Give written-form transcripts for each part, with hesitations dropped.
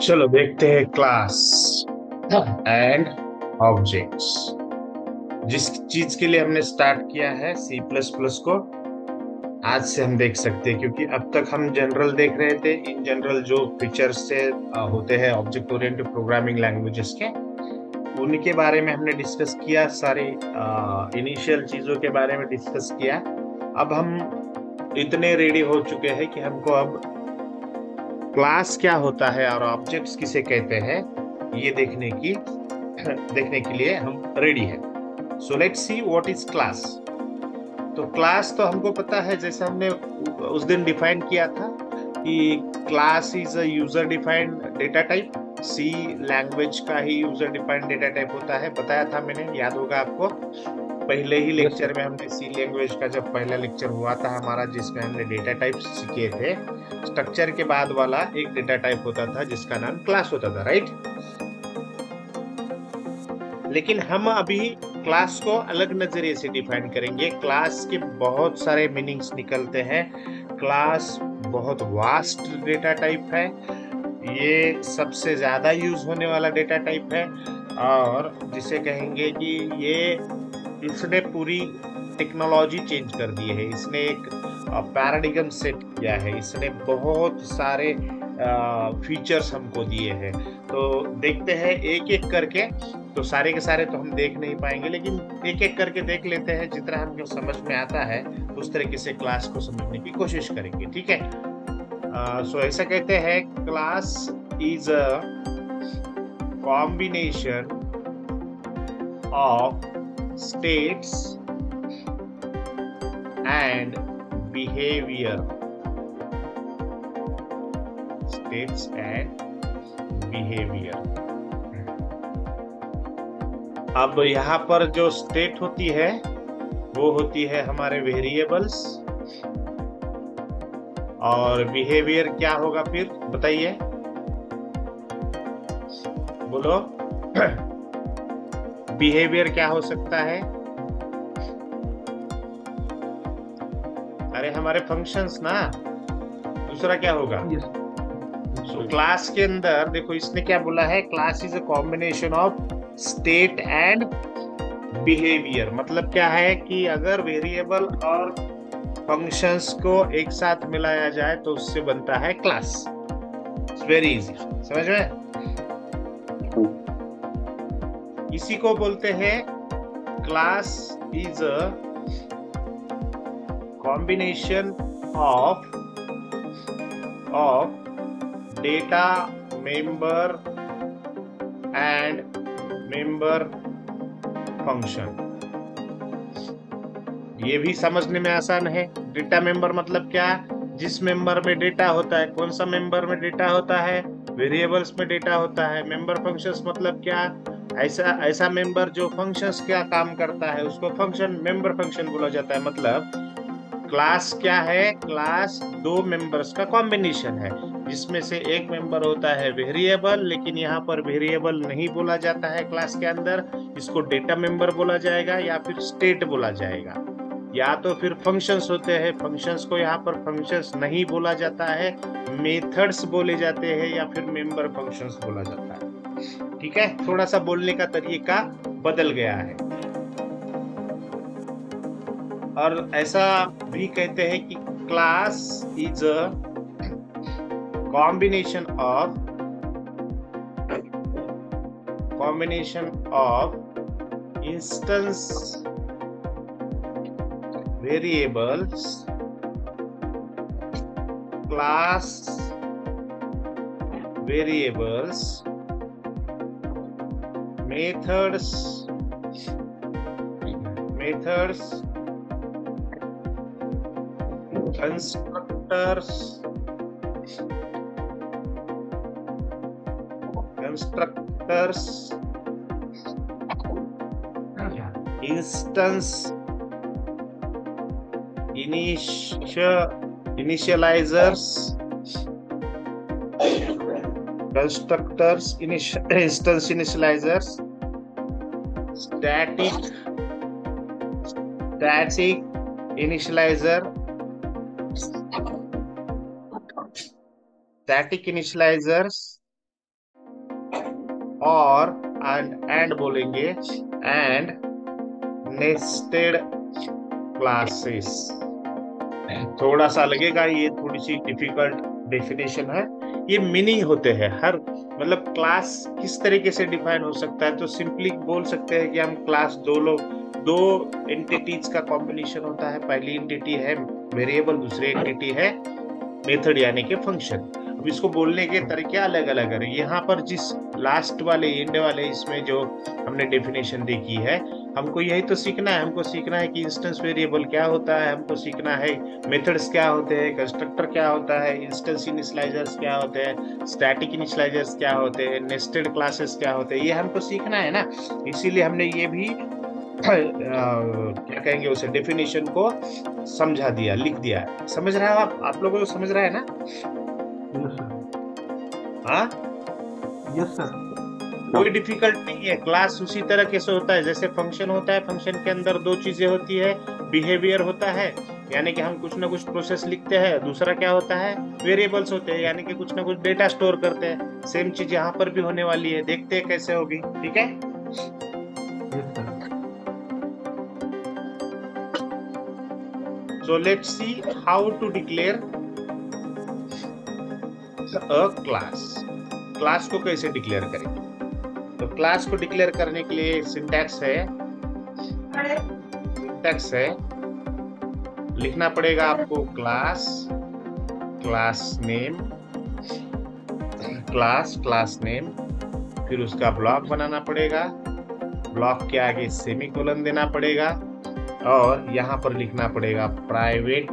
चलो देखते हैं क्लास एंड ऑब्जेक्ट्स। जिस चीज के लिए हमने स्टार्ट किया है सी प्लस प्लस को, आज से हम देख सकते हैं, क्योंकि अब तक हम जनरल देख रहे थे। इन जनरल जो फीचर्स से होते हैं ऑब्जेक्ट ओरिएंटेड प्रोग्रामिंग लैंग्वेजेस के, उनके बारे में हमने डिस्कस किया। सारे इनिशियल चीजों के बारे में डिस्कस किया। अब हम इतने रेडी हो चुके हैं कि हमको अब क्लास क्या होता है और ऑब्जेक्ट्स किसे कहते हैं ये देखने के लिए हम रेडी है। So let's see what is class. तो क्लास तो हमको पता है, जैसे हमने उस दिन डिफाइन किया था कि class is a user defined data type. C language का ही यूजर डिफाइंड डेटा टाइप होता है, बताया था मैंने, याद होगा आपको। पहले ही यस लेक्चर सर। में हमने सी लैंग्वेज का जब पहला लेक्चर हुआ था हमारा, जिसमें हमने डेटा टाइप सीखे थे, स्ट्रक्चर के बाद वाला एक डेटा टाइप होता था जिसका नाम क्लास होता था, राइट। लेकिन हम अभी क्लास को अलग नजरिए से डिफाइन करेंगे। क्लास के बहुत सारे मीनिंग्स निकलते हैं। क्लास बहुत वास्ट डेटा टाइप है। ये सबसे ज्यादा यूज होने वाला डेटा टाइप है, और जिसे कहेंगे कि ये इसने पूरी टेक्नोलॉजी चेंज कर दी है। इसने एक पैराडिगम सेट किया है। इसने बहुत सारे फीचर्स हमको दिए हैं। तो देखते हैं एक एक करके। तो सारे के सारे तो हम देख नहीं पाएंगे, लेकिन एक एक करके देख लेते हैं। जितना हमको समझ में आता है उस तरीके से क्लास को समझने की कोशिश करेंगे, ठीक है। सो ऐसा कहते हैं, class is a combination of states and behavior. States and behavior. अब यहाँ पर जो स्टेट होती है वो होती है हमारे वेरिएबल्स, और बिहेवियर क्या होगा फिर बताइए, बोलो। बिहेवियर क्या हो सकता है? अरे हमारे फंक्शंस ना। दूसरा क्या होगा? Yes so sir. क्लास के अंदर देखो इसने क्या बोला है, class is a combination of state and behaviour. मतलब क्या है कि अगर वेरिएबल और फंक्शंस को एक साथ मिलाया जाए तो उससे बनता है क्लास। इट्स वेरी इजी, समझ में। इसी को बोलते हैं class is a combination of data member and member function. ये भी समझने में आसान है। डेटा मेंबर मतलब क्या? जिस मेंबर में डेटा होता है। कौन सा मेंबर में डेटा होता है? वेरिएबल्स में डेटा होता है। मेंबर फंक्शंस मतलब क्या? ऐसा ऐसा मेंबर जो फंक्शंस क्या काम करता है उसको फंक्शन मेंबर फंक्शन बोला जाता है। मतलब क्लास क्या है? क्लास दो मेंबर्स का कॉम्बिनेशन है, जिसमें से एक मेंबर होता है वेरिएबल, लेकिन यहाँ पर वेरिएबल नहीं बोला जाता है क्लास के अंदर। इसको डेटा मेंबर बोला जाएगा या फिर स्टेट बोला जाएगा, या तो फिर फंक्शंस होते हैं। फंक्शंस को यहाँ पर फंक्शंस नहीं बोला जाता है, मेथड्स बोले जाते हैं, या फिर मेंबर फंक्शंस बोला जाता है। ठीक है, थोड़ा सा बोलने का तरीका बदल गया है। और ऐसा भी कहते हैं कि class is a combination of instance variables, class variables, methods, constructors, instance, initializers, constructors, instance initializers, static initializer, static initializers, और एंड बोलेंगे एंड नेस्टेड क्लासेस। थोड़ा सा लगेगा, ये थोड़ी सी डिफिकल्ट डेफिनेशन है। ये मीनिंग होते हैं हर, मतलब क्लास किस तरीके से डिफाइन हो सकता है, तो सिंपली बोल सकते हैं कि हम क्लास दो एंटिटीज का कॉम्बिनेशन होता है। पहली एंटिटी है वेरिएबल, दूसरी एंटिटी है मेथड यानी कि फंक्शन। अब इसको बोलने के तरीके अलग अलग है। यहाँ पर जिस लास्ट वाले एंड वाले इसमें जो हमने डेफिनेशन देखी है, हमको यही तो सीखना है। हमको सीखना है कि इंस्टेंस वेरिएबल क्या होता है, हमको सीखना है मेथड्स क्या होते हैं, कंस्ट्रक्टर क्या होता है, इंस्टेंस इनिशियलाइजर्स क्या होते हैं, स्टैटिक इनिशियलाइजर्स क्या होते हैं, नेस्टेड क्लासेस क्या होते हैं, ये हमको सीखना है ना। इसीलिए हमने ये भी क्या कहेंगे उसे, डेफिनेशन को समझा दिया, लिख दिया। समझ रहा है आप लोगों को समझ रहा है ना? Yes sir. हाँ, यस सर। कोई डिफिकल्ट नहीं है। क्लास उसी तरह कैसे होता है जैसे फंक्शन होता है। फंक्शन के अंदर दो चीजें होती है, बिहेवियर होता है यानी कि हम कुछ ना कुछ प्रोसेस लिखते हैं, दूसरा क्या होता है, वेरिएबल्स होते हैं यानी कि कुछ ना कुछ डेटा स्टोर करते हैं। सेम चीज यहाँ पर भी होने वाली है, देखते हैं कैसे होगी। ठीक है, yes sir. so let's see how to declare a class। Class को कैसे डिक्लेयर करेंगे? तो क्लास को डिक्लेयर करने के लिए सिंटैक्स है, लिखना पड़ेगा आपको क्लास नेम, फिर उसका ब्लॉक बनाना पड़ेगा, ब्लॉक के आगे सेमीकोलन देना पड़ेगा, और यहाँ पर लिखना पड़ेगा प्राइवेट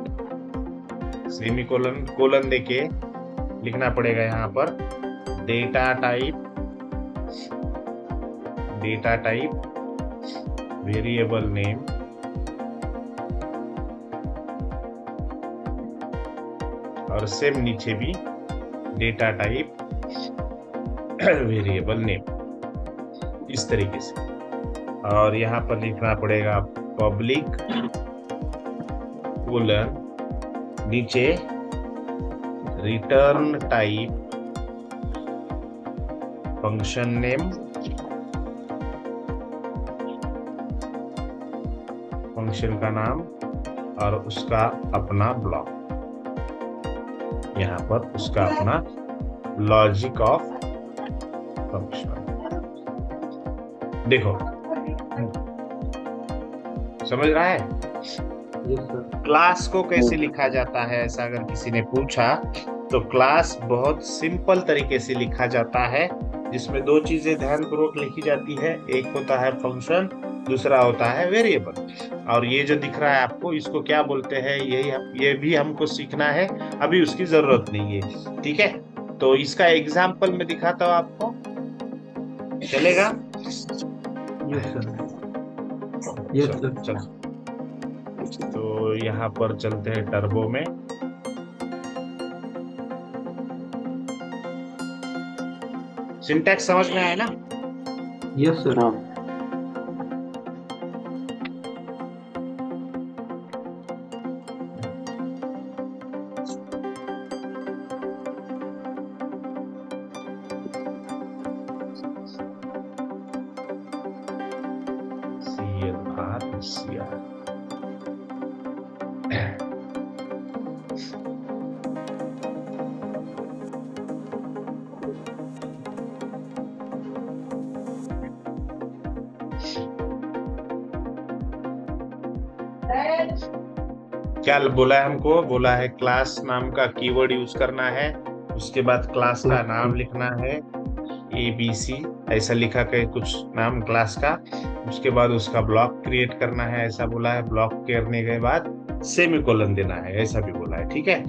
सेमीकोलन, कोलन देके लिखना पड़ेगा यहाँ पर डेटा टाइप वेरिएबल नेम, और सेम नीचे भी डेटा टाइप वेरिएबल नेम, इस तरीके से। और यहाँ पर लिखना पड़ेगा पब्लिक कोलन, नीचे return type function name, function का नाम और उसका अपना ब्लॉक, यहाँ पर उसका अपना लॉजिक ऑफ फंक्शन। देखो, समझ रहा है? Yes sir. क्लास को कैसे लिखा जाता है, ऐसा अगर किसी ने पूछा तो क्लास बहुत सिंपल तरीके से लिखा जाता है, जिसमें दो चीजें ध्यानपूर्वक लिखी जाती है। एक होता है फंक्शन, दूसरा होता है वेरिएबल। और ये जो दिख रहा है आपको, इसको क्या बोलते हैं, ये भी हमको सीखना है, अभी उसकी जरूरत नहीं है। ठीक है, तो इसका एग्जाम्पल मैं दिखाता हूँ आपको, चलेगा? Yes sir. Yes sir. चलो, तो यहाँ पर चलते हैं टर्बो में। सिंटैक्स समझ में आया ना? Yes sir. CR क्या बोला है हमको? बोला है क्लास नाम का कीवर्ड यूज करना है, उसके बाद क्लास का नाम लिखना है, ABC ऐसा लिखा के कुछ नाम क्लास का, उसके बाद उसका ब्लॉक क्रिएट करना है, ऐसा बोला है। ब्लॉक करने के बाद सेमीकोलन देना है, ऐसा भी बोला है। ठीक है,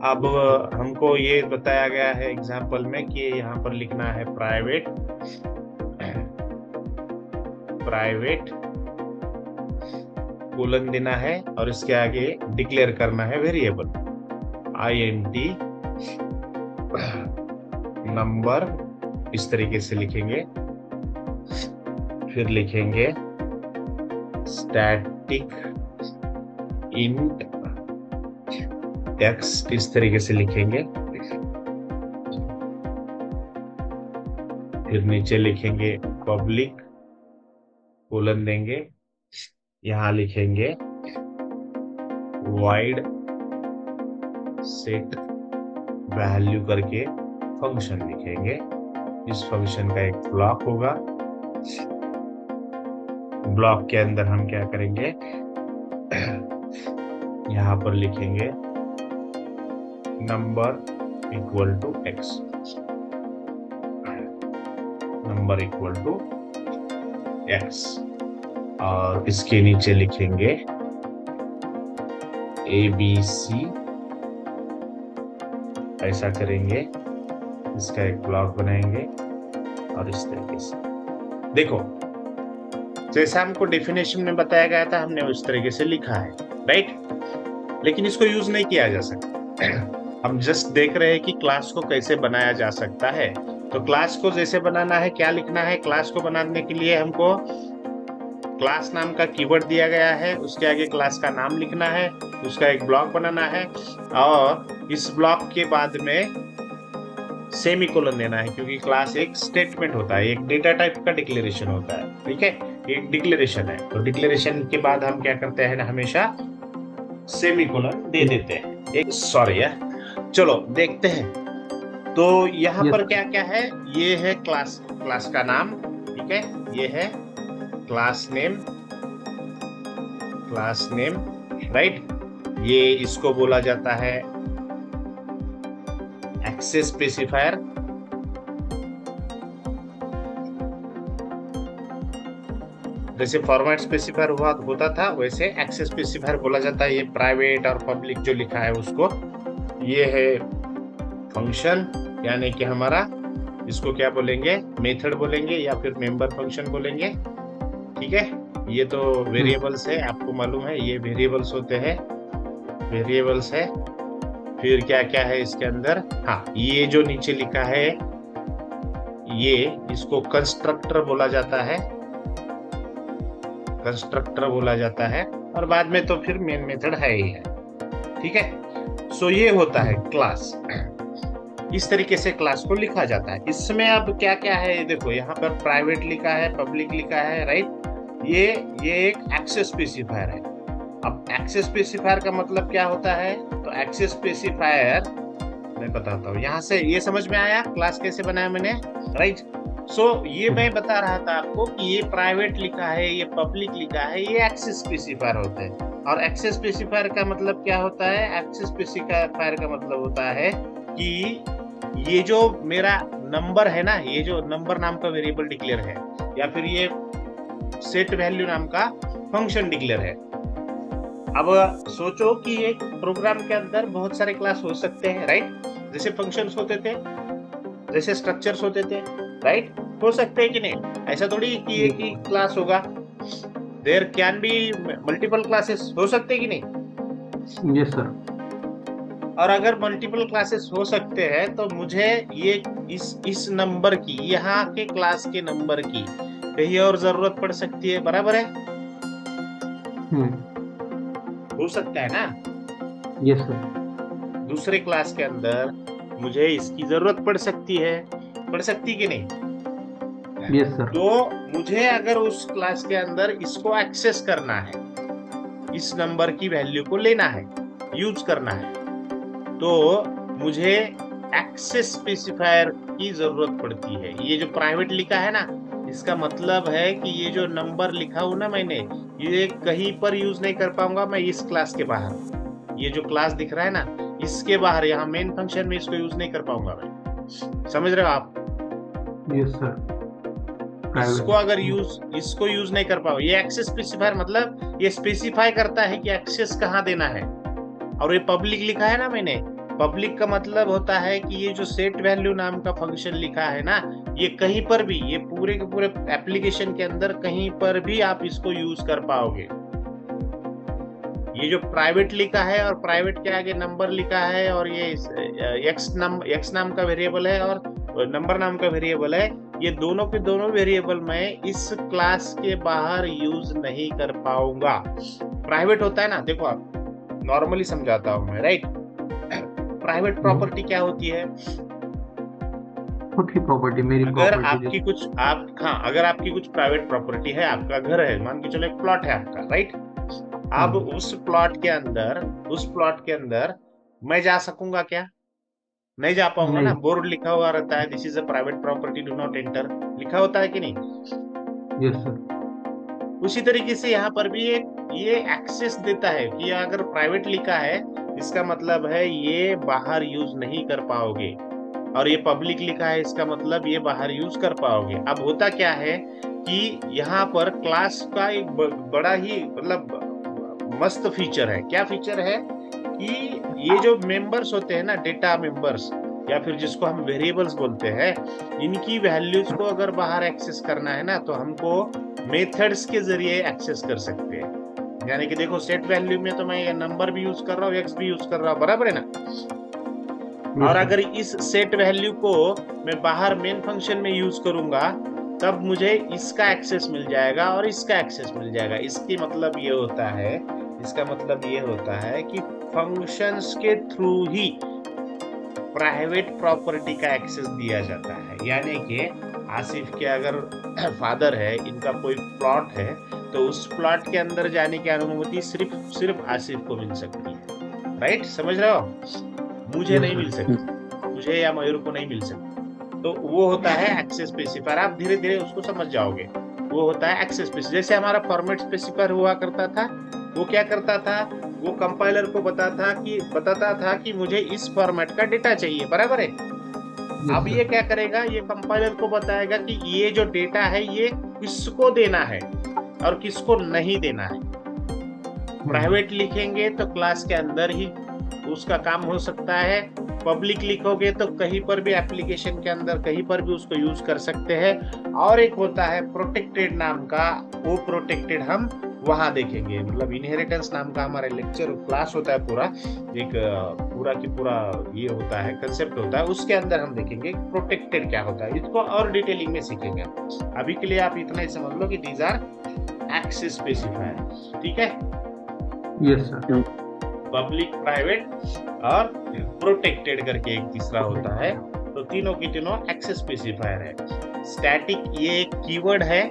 अब हमको ये बताया गया है एग्जाम्पल में कि यहाँ पर लिखना है प्राइवेट कोलन देना है, और इसके आगे डिक्लेयर करना है वेरिएबल INT नंबर, इस तरीके से लिखेंगे। फिर लिखेंगे स्टैटिक इंट टेक्स्ट, इस तरीके से लिखेंगे। फिर नीचे लिखेंगे पब्लिक कोलन देंगे, यहाँ लिखेंगे वाइड सेट वैल्यू करके फंक्शन लिखेंगे। इस फंक्शन का एक ब्लॉक होगा, ब्लॉक के अंदर हम क्या करेंगे, यहाँ पर लिखेंगे number equal to x, number equal to x, और इसके नीचे लिखेंगे ABC, ऐसा करेंगे, इसका एक ब्लॉक बनाएंगे और इस तरीके से। देखो जैसा हमको डेफिनेशन में बताया गया था हमने उस तरीके से लिखा है, राइट। लेकिन इसको यूज नहीं किया जा सकता, हम जस्ट देख रहे हैं कि क्लास को कैसे बनाया जा सकता है। तो क्लास को जैसे बनाना है, क्या लिखना है, क्लास को बनाने के लिए हमको क्लास नाम का कीवर्ड दिया गया है, उसके आगे क्लास का नाम लिखना है, उसका एक ब्लॉक बनाना है और इस ब्लॉक के बाद में सेमीकोलन देना है, क्योंकि क्लास एक स्टेटमेंट होता है, एक डेटा टाइप का डिक्लेरेशन होता है, ठीक है, एक डिक्लेरेशन है। तो डिक्लेरेशन के बाद हम क्या करते हैं ना, हमेशा सेमीकोलन दे देते हैं। एक सॉरी है, चलो देखते हैं। तो यहाँ पर क्या क्या है, ये है क्लास, क्लास का नाम, ठीक है, ये है class name, class name, right. ये इसको बोला जाता है एक्सेस स्पेसिफायर। जैसे फॉर्मेट स्पेसिफायर होता था, वैसे एक्सेस स्पेसिफायर बोला जाता है। ये प्राइवेट और पब्लिक जो लिखा है उसको। ये है फंक्शन, यानी कि हमारा, इसको क्या बोलेंगे, मेथड बोलेंगे या फिर मेंबर फंक्शन बोलेंगे, ठीक है। ये तो वेरिएबल्स है, आपको मालूम है ये वेरिएबल्स होते हैं, वेरिएबल्स है। फिर क्या क्या है इसके अंदर, हाँ, ये जो नीचे लिखा है ये, इसको कंस्ट्रक्टर बोला जाता है, कंस्ट्रक्टर बोला जाता है, और बाद में तो फिर मेन मेथड है ही है, ठीक है। सो ये होता है क्लास, इस तरीके से क्लास को लिखा जाता है। इसमें अब क्या क्या है, देखो यहाँ पर प्राइवेट लिखा है, पब्लिक लिखा है, राइट। ये एक एक्सेस स्पेसिफायर है। अब एक्सेस स्पेसिफायर का मतलब क्या होता है, तो एक्सेस स्पेसिफायर मैं बताता हूँ। यहाँ से ये समझ में आया क्लास कैसे बनाया मैंने, राइट। सो ये मैं बता रहा था आपको कि ये प्राइवेट लिखा है, ये पब्लिक लिखा है, ये एक्सेस स्पेसिफायर होते हैं। और एक्सेस स्पेसिफायर का मतलब क्या होता है, एक्सेस स्पेसिफायर का मतलब होता है कि ये जो मेरा नंबर है ना, ये जो नंबर नाम का वेरिएबल डिक्लेयर है, या फिर ये सेट वैल्यू नाम का फंक्शन डिक्लेयर है। अब सोचो कि एक प्रोग्राम के अंदर बहुत सारे क्लास हो सकते हैं, राइट। जैसे फंक्शंस होते थे, जैसे स्ट्रक्चर्स होते थे, राइट, हो सकते हैं कि नहीं। ऐसा थोड़ी कि एक ही क्लास होगा, there can be multiple classes, हो सकते हैं कि नहीं। Yes sir. और अगर मल्टीपल क्लासेस हो सकते हैं तो मुझे ये इस नंबर की, यहाँ के क्लास के नंबर की कहीं और जरूरत पड़ सकती है, बराबर है। हो सकता है ना। Yes sir. दूसरे क्लास के अंदर मुझे इसकी जरूरत पड़ सकती है, पड़ सकती कि नहीं। Yes sir. तो मुझे अगर उस क्लास के अंदर इसको एक्सेस करना है, इस नंबर की वैल्यू को लेना है, यूज करना है, तो मुझे एक्सेस स्पेसिफायर की जरूरत पड़ती है। ये जो प्राइवेट लिखा है ना, इसका मतलब है कि ये जो नंबर लिखा हूं ना मैंने, ये कहीं पर यूज नहीं कर पाऊंगा मैं इस क्लास के बाहर। ये जो क्लास दिख रहा है ना, इसके बाहर, यहाँ मेन फंक्शन में इसको यूज नहीं कर पाऊंगा मैं। समझ रहे हो आप। Yes sir. इसको अगर इसको यूज नहीं कर पाओ, ये एक्सेस स्पेसिफायर मतलब ये स्पेसिफाई करता है कि एक्सेस कहाँ देना है। और ये पब्लिक लिखा है ना मैंने, पब्लिक का मतलब होता है कि ये जो सेट वैल्यू नाम का फंक्शन लिखा है ना, ये कहीं पर भी, ये पूरे के पूरे एप्लीकेशन के अंदर कहीं पर भी आप इसको यूज कर पाओगे। ये जो प्राइवेट लिखा है और प्राइवेट के आगे नंबर लिखा है, और ये एक्स नाम का वेरिएबल है और नंबर नाम का वेरिएबल है, ये दोनों के दोनों वेरिएबल मैं इस क्लास के बाहर यूज नहीं कर पाऊंगा। प्राइवेट होता है ना, देखो आप, नॉर्मली समझाता हूं मैं, राइट। प्राइवेट प्रॉपर्टी क्या होती है, खुद की प्रॉपर्टी, मेरी अगर प्रॉपर्टी आपकी कुछ आप हाँ अगर आपकी कुछ प्राइवेट प्रॉपर्टी है, आपका घर है, मान के चलो एक प्लॉट है आपका, राइट। अब उस प्लॉट के अंदर मैं जा सकूंगा क्या? नहीं जा पाऊंगा ना। नहीं। बोर्ड लिखा हुआ रहता है, this is a private property, do not enter, लिखा होता है कि नहीं? Yes sir. उसी तरीके से यहाँ पर भी ये एक्सेस देता है कि अगर प्राइवेट लिखा है, इसका मतलब है ये बाहर यूज नहीं कर पाओगे, और ये पब्लिक लिखा है, इसका मतलब ये बाहर यूज कर पाओगे। अब होता क्या है कि यहाँ पर क्लास का एक बड़ा ही मतलब मस्त फीचर है। क्या फीचर है कि ये जो मेंबर्स होते हैं ना, डेटा मेंबर्स, या फिर जिसको हम वेरिएबल्स बोलते हैं, इनकी वैल्यूज को अगर बाहर एक्सेस करना है ना, तो हमको मेथड्स के जरिए एक्सेस कर सकते हैं। यानी कि देखो, सेट वैल्यू में तो मैं ये नंबर भी यूज कर रहा हूँ, एक्स भी यूज कर रहा हूँ, बराबर है ना। और अगर इस सेट वैल्यू को मैं बाहर मेन फंक्शन में यूज करूंगा, तब मुझे इसका एक्सेस मिल जाएगा और इसका एक्सेस मिल जाएगा। इसका मतलब ये होता है कि फंक्शंस के थ्रू ही प्राइवेट प्रॉपर्टी का एक्सेस दिया जाता है। यानी कि आसिफ के अगर फादर है, इनका कोई प्लॉट है, तो उस प्लॉट के अंदर जाने की अनुमति सिर्फ आसिफ को मिल सकती है, राइट? समझ रहे हो? मुझे नहीं मिल सकती, मुझे या मयूर को नहीं मिल सकती। तो वो होता है एक्सेस स्पेसिफायर। आप धीरे धीरे उसको समझ जाओगे। वो होता है एक्सेस स्पेसिफायर। जैसे हमारा फॉर्मेट स्पेसिफायर हुआ करता था, वो क्या करता था, वो कंपाइलर को बताता था कि मुझे इस फॉर्मेट का डेटा चाहिए, बराबर है। अब ये क्या करेगा, ये कंपाइलर को बताएगा कि ये जो डेटा है ये किसको देना है और किसको नहीं देना है। प्राइवेट लिखेंगे तो क्लास के अंदर ही उसका काम हो सकता है, पब्लिक लिखोगे तो कहीं पर भी एप्लीकेशन के अंदर कहीं पर भी उसको यूज कर सकते हैं। और एक होता है प्रोटेक्टेड नाम का, वो प्रोटेक्टेड हम वहां देखेंगे। मतलब इनहेरिटेंस नाम का हमारा लेक्चर क्लास होता है, पूरा की पूरा ये होता है, कंसेप्ट होता है, उसके अंदर हम देखेंगे प्रोटेक्टेड क्या होता है। इसको और डिटेलिंग में सीखेंगे। अभी के लिए आप इतना ही समझ लो कि दीज आर एक्सेस स्पेसिफायर, ठीक है? Yes sir. पब्लिक, प्राइवेट और प्रोटेक्टेड करके एक तीसरा होता है। तो तीनों की तीनों एक्सेस स्पेसिफायर है। स्टैटिक ये एक कीवर्ड है,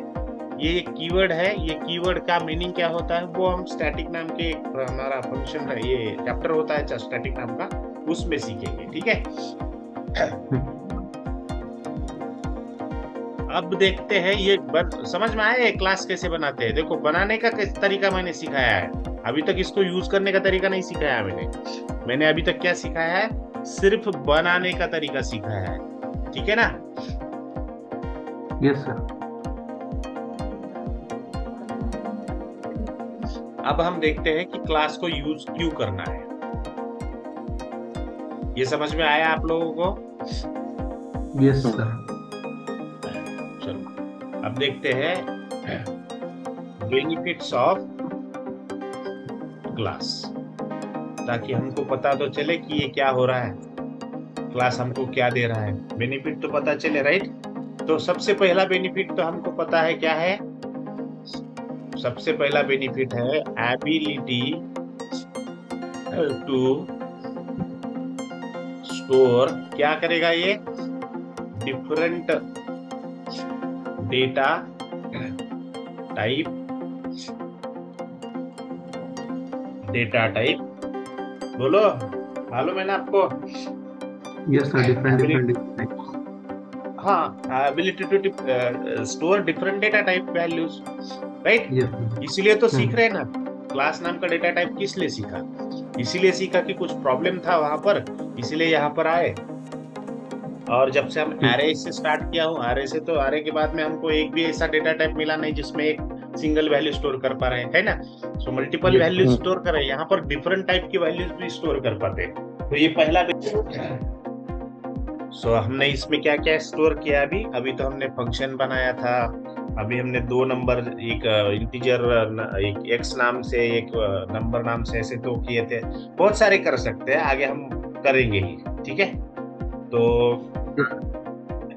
ये कीवर्ड का मीनिंग क्या होता है वो हम स्टैटिक नाम के एक हमारा फंक्शन है, ये चैप्टर होता है स्टैटिक नाम का, उसमें सीखेंगे, ठीक है? अब देखते हैं ये समझ में आया क्लास कैसे बनाते हैं। देखो, बनाने का तरीका मैंने सिखाया है, अभी तक इसको यूज करने का तरीका नहीं सिखाया मैंने अभी तक क्या सिखाया है, सिर्फ बनाने का तरीका सिखाया है, ठीक है ना? Yes sir. अब हम देखते हैं कि क्लास को यूज क्यों करना है। ये समझ में आया आप लोगों को? Yes sir. चलो अब देखते हैं बेनिफिट्स ऑफ क्लास, ताकि हमको पता तो चले कि ये क्या हो रहा है, क्लास हमको क्या दे रहा है, बेनिफिट तो पता चले, राइट? तो सबसे पहला बेनिफिट तो हमको पता है क्या है। सबसे पहला बेनिफिट है एबिलिटी टू स्टोर। क्या करेगा ये? डिफरेंट डेटा टाइप बोलो, मालूम है ना आपको? Yes sir. डिफरेंट। हाँ, ability to store different data type values, right? इसीलिए तो सीख रहे हैं ना। क्लास नाम का डेटा टाइप किस लिए सीखा? इसीलिए सीखा कि कुछ प्रॉब्लम था वहां पर, इसीलिए यहाँ पर आए। और जब से हम एरे से स्टार्ट किया हूँ, एरे के बाद में हमको एक भी ऐसा डेटा टाइप मिला नहीं जिसमें एक सिंगल वैल्यू स्टोर कर पा रहे हैं, है ना? सो मल्टीपल वैल्यू स्टोर कर रहे हैं, यहाँ पर डिफरेंट टाइप की वैल्यूज भी स्टोर कर पाते हैं। तो ये पहला सो हमने इसमें क्या क्या स्टोर किया? अभी तो हमने फंक्शन बनाया था, अभी हमने दो नंबर, एक इंटीजर, एक एक्स नाम से, एक नंबर नाम से, ऐसे तो किए थे। बहुत सारे कर सकते हैं, आगे हम करेंगे ही, ठीक है? तो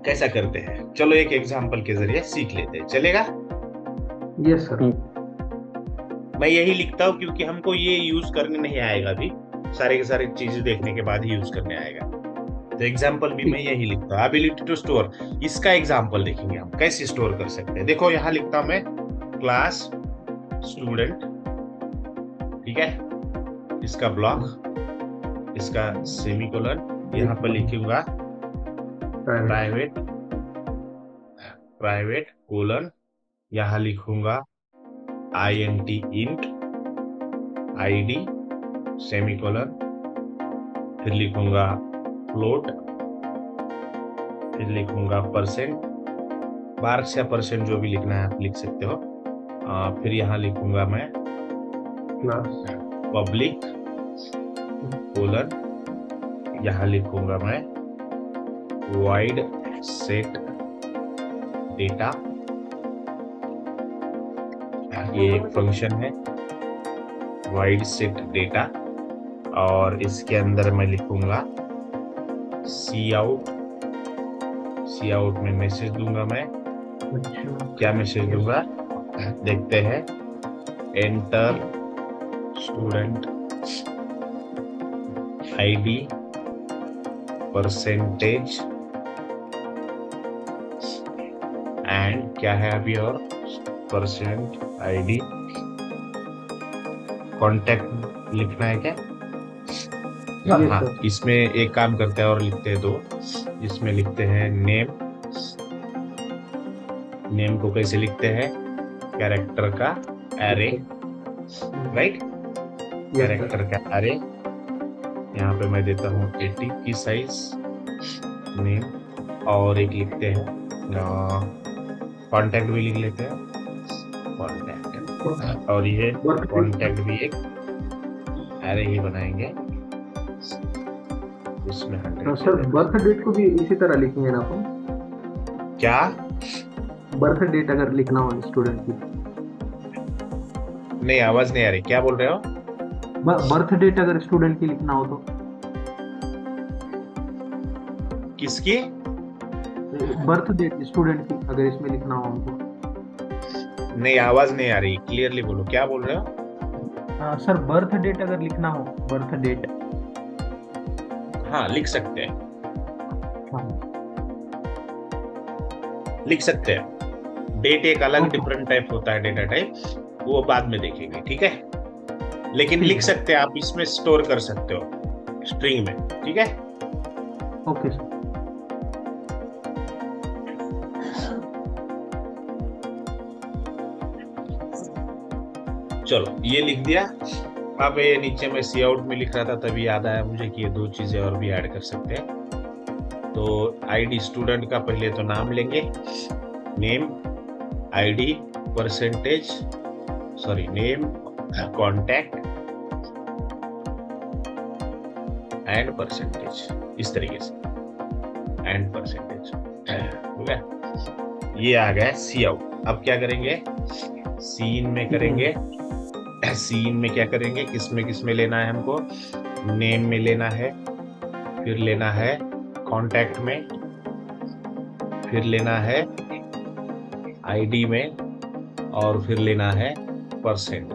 कैसा करते हैं, चलो एक एग्जांपल के जरिए सीख लेते हैं, चलेगा? Yes sir. मैं यही लिखता हूँ क्योंकि हमको ये यूज करने नहीं आएगा, अभी सारे के सारे चीजें देखने के बाद ही यूज करने आएगा। तो एग्जाम्पल भी मैं यही लिखता हूँ, एबिलिटी टू स्टोर। इसका एग्जाम्पल देखेंगे हम कैसे स्टोर कर सकते हैं। देखो यहाँ लिखता हूं मैं क्लास स्टूडेंट, ठीक है, इसका ब्लॉक, इसका सेमीकोलन, यहाँ पर लिखूंगा प्राइवेट कोलन, यहाँ लिखूंगा INT इंट ID सेमीकोलन, फिर लिखूंगा फ्लोट, फिर लिखूंगा परसेंट, मार्क्स या परसेंट जो भी लिखना है आप लिख सकते हो। फिर यहाँ लिखूंगा मैं पब्लिक कोलन, यहाँ लिखूंगा मैं वाइड सेट डेटा, ये एक फंक्शन है वाइड सेट डेटा, और इसके अंदर मैं लिखूंगा सी आउट में मैसेज दूंगा मैं। क्या मैसेज दूंगा देखते हैं, enter student ID percentage and क्या है अभी और परसेंट ID, कॉन्टेक्ट लिखना है क्या? हाँ, इसमें एक काम करते हैं और लिखते हैं दो, इसमें लिखते हैं नेम को कैसे लिखते हैं, कैरेक्टर का एरे, राइट, कैरेक्टर का एरे। यहाँ पे मैं देता हूँ 80 की साइज नेम, और एक लिखते हैं कॉन्टैक्ट भी लिख लेते हैं कॉन्टैक्ट, और ये कॉन्टैक्ट भी एक एरे ही बनाएंगे इसमें 100। सर बर्थ डेट को भी इसी तरह लिखेंगे ना अपन? क्या बर्थ डेट अगर लिखना हो स्टूडेंट की? नहीं, आवाज नहीं आ रही, क्या बोल रहे हो? बर्थ डेट अगर स्टूडेंट की लिखना हो तो? किसकी बर्थ डेट स्टूडेंट की अगर इसमें लिखना हो हमको? नहीं, आवाज नहीं आ रही, क्लियरली बोलो, क्या बोल रहे हो? सर बर्थ डेट अगर लिखना हो, बर्थ डेट। हाँ, लिख सकते हैं, हाँ। लिख सकते हैं। डेट एक अलग डिफरेंट टाइप होता है, डेटा टाइप, वो बाद में देखेंगे, ठीक है, लेकिन लिख सकते हैं आप, इसमें स्टोर कर सकते हो स्ट्रिंग में, ठीक है। Okay sir. चलो, ये लिख दिया। अब ये नीचे में सी आउट में लिख रहा था, तभी याद आया मुझे कि ये दो चीजें और भी ऐड कर सकते हैं। तो ID स्टूडेंट का पहले तो नाम लेंगे, name ID percentage, sorry name contact and percentage, इस तरीके से एंड परसेंटेज हो गया। ये आ गया सी आउट। अब क्या करेंगे, सीन में करेंगे। सीन में क्या करेंगे, किसमें लेना है हमको, नेम में लेना है, फिर लेना है कॉन्टैक्ट में, फिर लेना है ID में, और फिर लेना है परसेंट।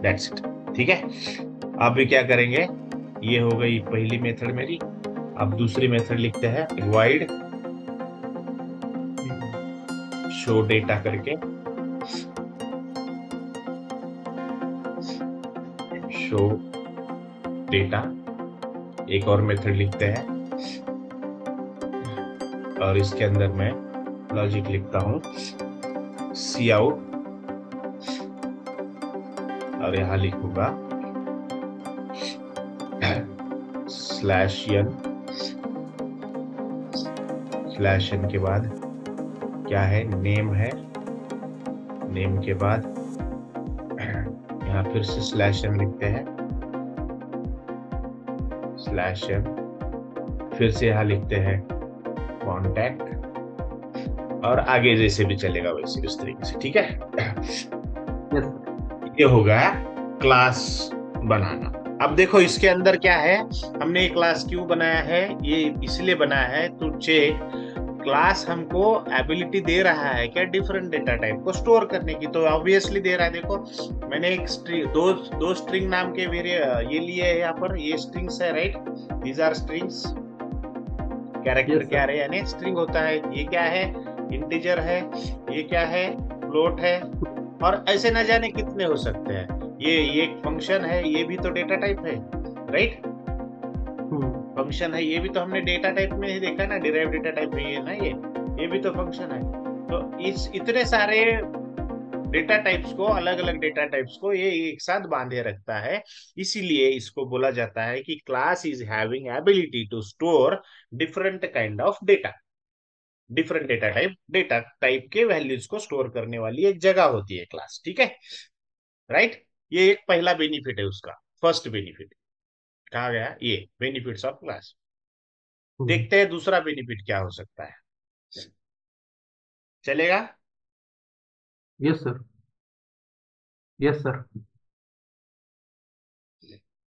दैट्स इट, ठीक है। अब भी क्या करेंगे, ये हो गई पहली मेथड मेरी। अब दूसरी मेथड लिखते हैं वाइड शो डेटा करके, शो डेटा। एक और मेथड लिखते हैं, और इसके अंदर मैं लॉजिक लिखता हूं सी आउट, और यहां लिखूंगा /n के बाद क्या है, नेम है, नेम के बाद यहाँ फिर से /n लिखते हैं, /n, फिर से यहाँ लिखते हैं कॉन्टैक्ट, और आगे जैसे भी चलेगा वैसे उस तरीके से, ठीक है। ये होगा क्लास बनाना। अब देखो इसके अंदर क्या है, हमने ये क्लास क्यों बनाया है, ये इसलिए बनाया है तो चेक क्लास हमको एबिलिटी दे रहा है क्या, डिफरेंट डेटा टाइप को स्टोर करने की, तो ऑब्वियसली दे रहा है। देखो मैंने एक स्ट्रिंग, दो स्ट्रिंग नाम के ये लिए है यहाँ पर, ये स्ट्रिंग्स है right, these are strings. Character yes क्या सर। है, यानी स्ट्रिंग होता है, ये क्या है, इंटीजर है, ये क्या है, फ्लोट है, और ऐसे न जाने कितने हो सकते हैं। ये एक फंक्शन है, ये भी तो डेटा टाइप है राइट। हम्म। फंक्शन है, ये भी तो हमने डेटा टाइप में ही देखा ना, डिराइव डेटा टाइप में ही है ना ये भी तो फंक्शन है। तो इस इतने सारे डेटा टाइप्स को, अलग अलग डेटा टाइप्स को ये एक साथ बांधे रखता है। इसीलिए इसको बोला जाता है कि class is having ability to store different kind of data. Different data type के वैल्यूज को स्टोर करने वाली एक जगह होती है क्लास, ठीक है राइट। ये एक पहला बेनिफिट है उसका, फर्स्ट बेनिफिट कहा गया, ये बेनिफिट्स ऑफ क्लास। हम्म। देखते हैं दूसरा बेनिफिट क्या हो सकता है, चलेगा। Yes sir. Yes sir.